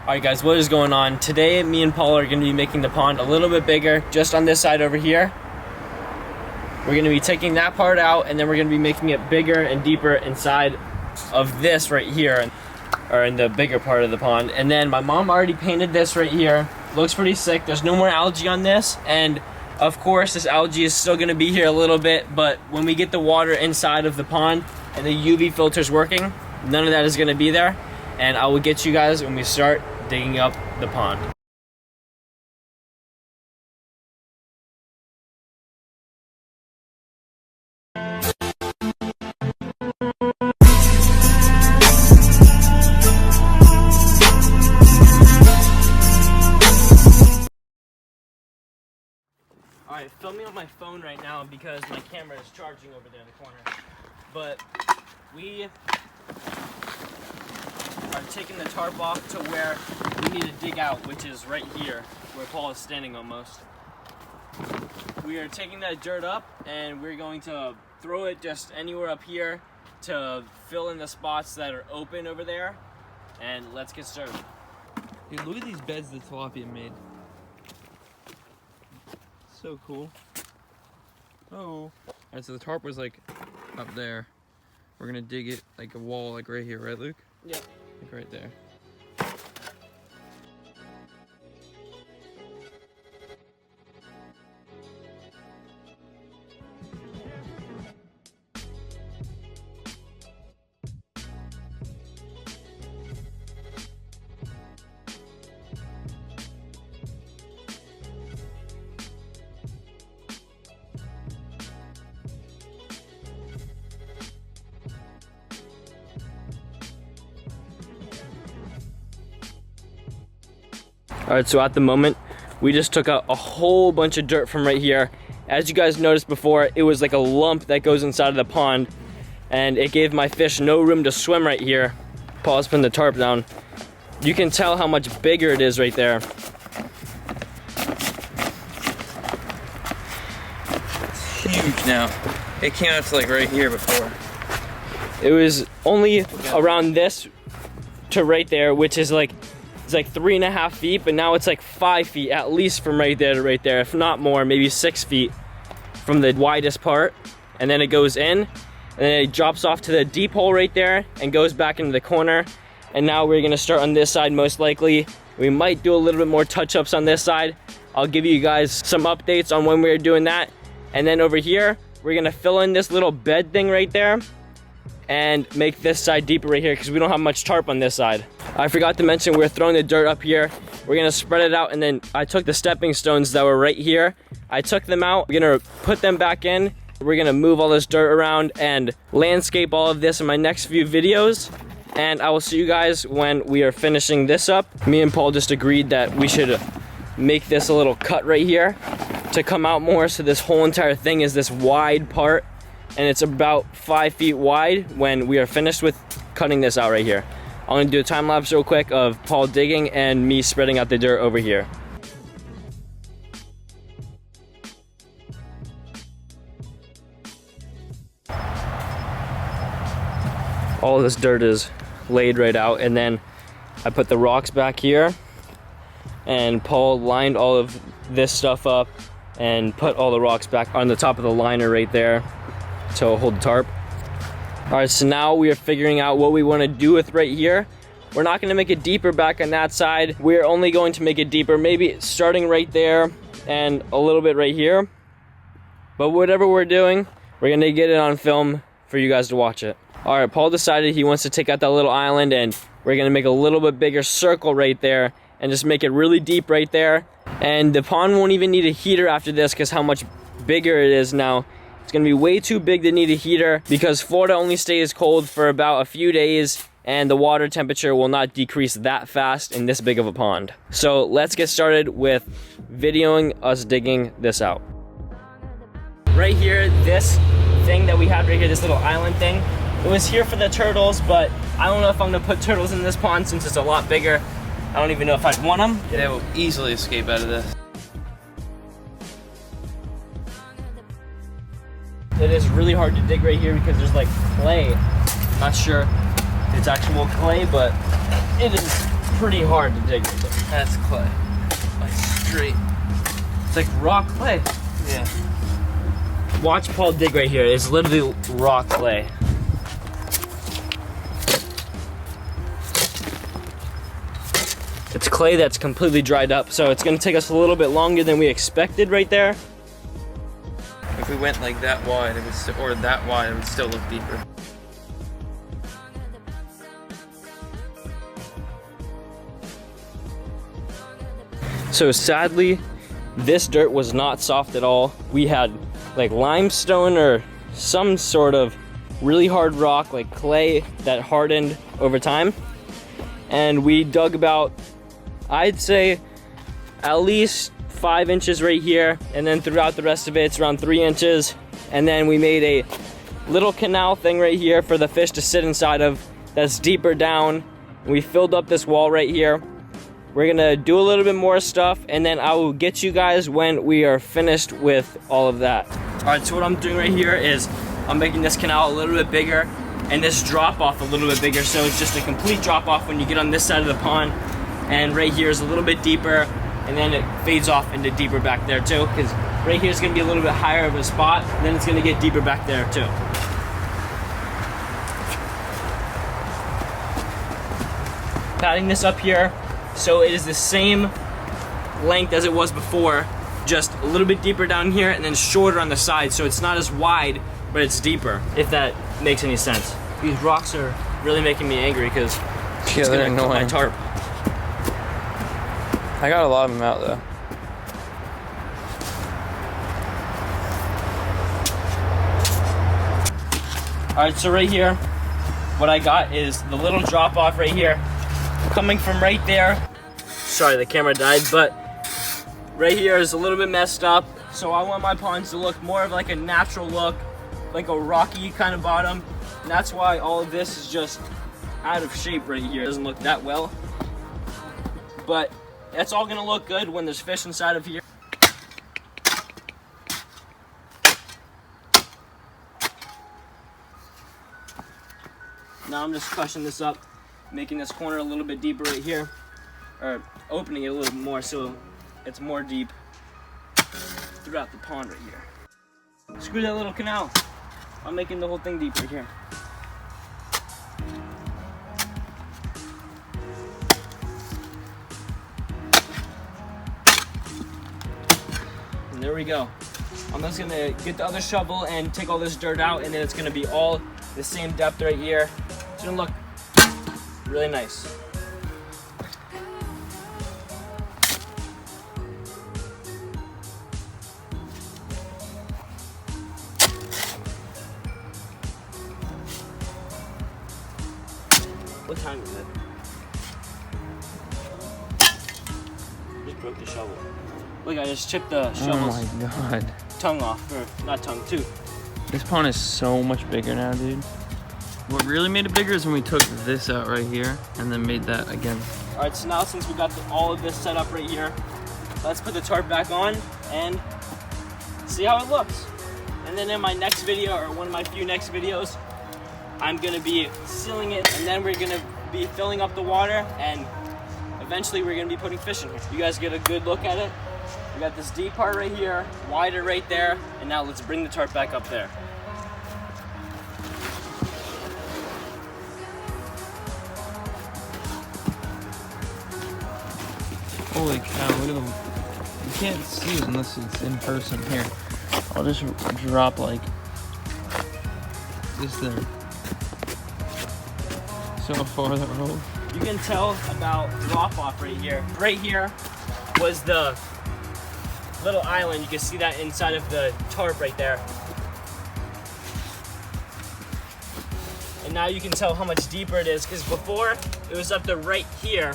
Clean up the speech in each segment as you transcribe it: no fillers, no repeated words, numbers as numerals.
Alright guys, what is going on? Today me and Paul are going to be making the pond a little bit bigger just on this side over here. We're going to be taking that part out and then we're going to be making it bigger and deeper inside of this right here, or in the bigger part of the pond. And then my mom already painted this right here. Looks pretty sick. There's no more algae on this, and of course this algae is still going to be here a little bit, but when we get the water inside of the pond and the UV filters working, none of that is going to be there. And I will get you guys when we start digging up the pond. Alright, filming on my phone right now because my camera is charging over there in the corner. But we are taking the tarp off to where we need to dig out, which is right here, where Paul is standing almost. We are taking that dirt up and we're going to throw it just anywhere up here to fill in the spots that are open over there. And let's get started. Dude, look at these beds that Tilapia made. So cool. Oh. Alright, so the tarp was like up there. We're gonna dig it like a wall, like right here, right, Luke? Yeah. Like right there. Alright, so at the moment, we just took out a whole bunch of dirt from right here. As you guys noticed before, it was like a lump that goes inside of the pond, and it gave my fish no room to swim right here. Paul's putting the tarp down. You can tell how much bigger it is right there. It's huge now. It came out to like right here before. It was only around this to right there, which is like, it's like 3.5 feet, but now it's like 5 feet at least from right there to right there, if not more, maybe 6 feet from the widest part. And then it goes in, and then it drops off to the deep hole right there and goes back into the corner. And now we're gonna start on this side most likely. We might do a little bit more touch-ups on this side. I'll give you guys some updates on when we're doing that. And then over here, we're gonna fill in this little bed thing right there and make this side deeper right here because we don't have much tarp on this side. I forgot to mention we're throwing the dirt up here. We're gonna spread it out, and then I took the stepping stones that were right here. I took them out. We're gonna put them back in. We're gonna move all this dirt around and landscape all of this in my next few videos. And I will see you guys when we are finishing this up. Me and Paul just agreed that we should make this a little cut right here to come out more, so this whole entire thing is this wide part, and it's about 5 feet wide when we are finished with cutting this out right here. I'm gonna do a time lapse real quick of Paul digging and me spreading out the dirt over here. All of this dirt is laid right out, and then I put the rocks back here, and Paul lined all of this stuff up and put all the rocks back on the top of the liner right there to hold the tarp. Alright, so now we are figuring out what we want to do with right here. We're not going to make it deeper back on that side. We're only going to make it deeper, maybe starting right there and a little bit right here. But whatever we're doing, we're going to get it on film for you guys to watch it. Alright, Paul decided he wants to take out that little island, and we're going to make a little bit bigger circle right there and just make it really deep right there. And the pond won't even need a heater after this because how much bigger it is now. It's gonna be way too big to need a heater because Florida only stays cold for about a few days, and the water temperature will not decrease that fast in this big of a pond. So let's get started with videoing us digging this out. Right here, this thing that we have right here, this little island thing, it was here for the turtles, but I don't know if I'm gonna put turtles in this pond since it's a lot bigger. I don't even know if I'd want them. They will easily escape out of this. It is really hard to dig right here because there's like clay. I'm not sure if it's actual clay, but it is pretty hard to dig right there. That's clay. Like straight. It's like rock clay. Yeah. Watch Paul dig right here. It's literally rock clay. It's clay that's completely dried up, so it's gonna take us a little bit longer than we expected right there. If we went like that wide, it would still, or that wide, it would still look deeper. So sadly, this dirt was not soft at all. We had like limestone or some sort of really hard rock, like clay that hardened over time. And we dug about, I'd say, at least 5 inches right here. And then throughout the rest of it, it's around 3 inches. And then we made a little canal thing right here for the fish to sit inside of that's deeper down. We filled up this wall right here. We're gonna do a little bit more stuff, and then I will get you guys when we are finished with all of that. All right, so what I'm doing right here is I'm making this canal a little bit bigger and this drop off a little bit bigger, so it's just a complete drop off when you get on this side of the pond. And right here is a little bit deeper, and then it fades off into deeper back there too, because right here is gonna be a little bit higher of a spot, and then it's gonna get deeper back there too. Patting this up here, so it is the same length as it was before, just a little bit deeper down here and then shorter on the side, so it's not as wide, but it's deeper, if that makes any sense. These rocks are really making me angry because it's gonna cut my tarp. I got a lot of them out though. All right, so right here, what I got is the little drop off right here, coming from right there. Sorry, the camera died, but right here is a little bit messed up. So I want my ponds to look more of like a natural look, like a rocky kind of bottom. And that's why all of this is just out of shape right here. It doesn't look that well, but that's all gonna look good when there's fish inside of here. Now I'm just crushing this up, making this corner a little bit deeper right here, or opening it a little bit more so it's more deep throughout the pond right here. Screw that little canal. I'm making the whole thing deep right here. And there we go. I'm just gonna get the other shovel and take all this dirt out, and then it's gonna be all the same depth right here. It's gonna look really nice. What time is it? Just broke the shovel. Look, I just chipped the shovel's Oh my god. tongue off, or not tongue, tooth. This pond is so much bigger now, dude. What really made it bigger is when we took this out right here and then made that again. All right, so now since we got all of this set up right here, let's put the tarp back on and see how it looks. And then in my next video, or one of my few next videos, I'm gonna be sealing it, and then we're gonna be filling up the water, and eventually we're gonna be putting fish in here. You guys get a good look at it. We got this deep part right here, wider right there, and now let's bring the tarp back up there. Holy cow, look at them. You can't see it unless it's in person. Here, I'll just drop like this there. So far that road. You can tell about drop off right here. Right here was the little island. You can see that inside of the tarp right there. And now you can tell how much deeper it is, because before it was up to right here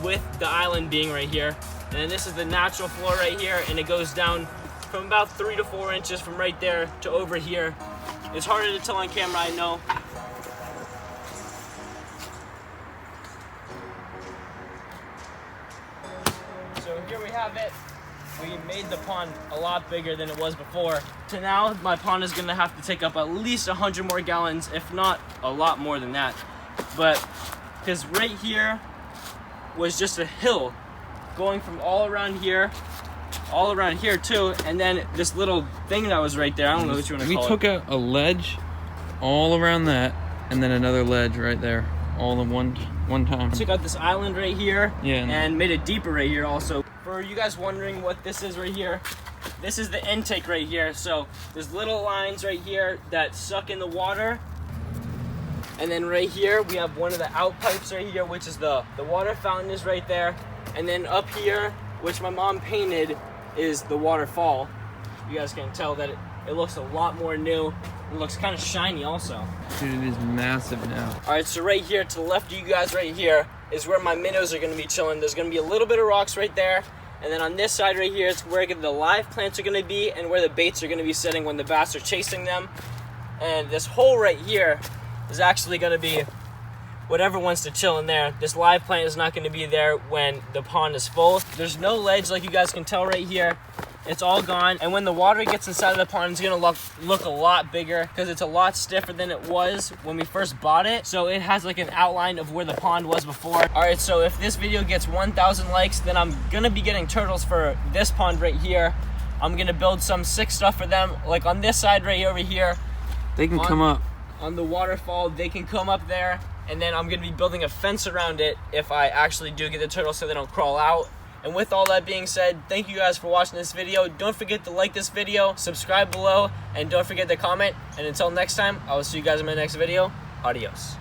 with the island being right here. And then this is the natural floor right here, and it goes down from about 3 to 4 inches from right there to over here. It's harder to tell on camera, I know. So here we have it. We made the pond a lot bigger than it was before. So now my pond is gonna have to take up at least 100 more gallons, if not a lot more than that. But, because right here was just a hill going from all around here too, and then this little thing that was right there. I don't know what you want to call it. We took a ledge all around that, and then another ledge right there, all in one time. Took out this island right here, Yeah, and made it deeper right here also. For you guys wondering what this is right here, this is the intake right here. So there's little lines right here that suck in the water. And then right here, we have one of the out pipes right here, which is the water fountain is right there. And then up here, which my mom painted, is the waterfall. You guys can tell that it looks a lot more new. It looks kind of shiny also. Dude, it is massive now. All right, so right here to the left of you guys right here is where my minnows are gonna be chilling. There's gonna be a little bit of rocks right there. And then on this side right here is where the live plants are gonna be and where the baits are gonna be sitting when the bass are chasing them. And this hole right here is actually gonna be whatever wants to chill in there. This live plant is not gonna be there when the pond is full. There's no ledge like you guys can tell right here. It's all gone, and when the water gets inside of the pond, it's gonna look a lot bigger because it's a lot stiffer than it was when we first bought it. So it has like an outline of where the pond was before. All right, so if this video gets 1,000 likes, then I'm gonna be getting turtles for this pond right here. I'm gonna build some sick stuff for them, like on this side right over here. They can come up. On the waterfall, they can come up there, and then I'm gonna be building a fence around it if I actually do get the turtles so they don't crawl out. And with all that being said, thank you guys for watching this video. Don't forget to like this video, subscribe below, and don't forget to comment. And until next time, I will see you guys in my next video. Adios.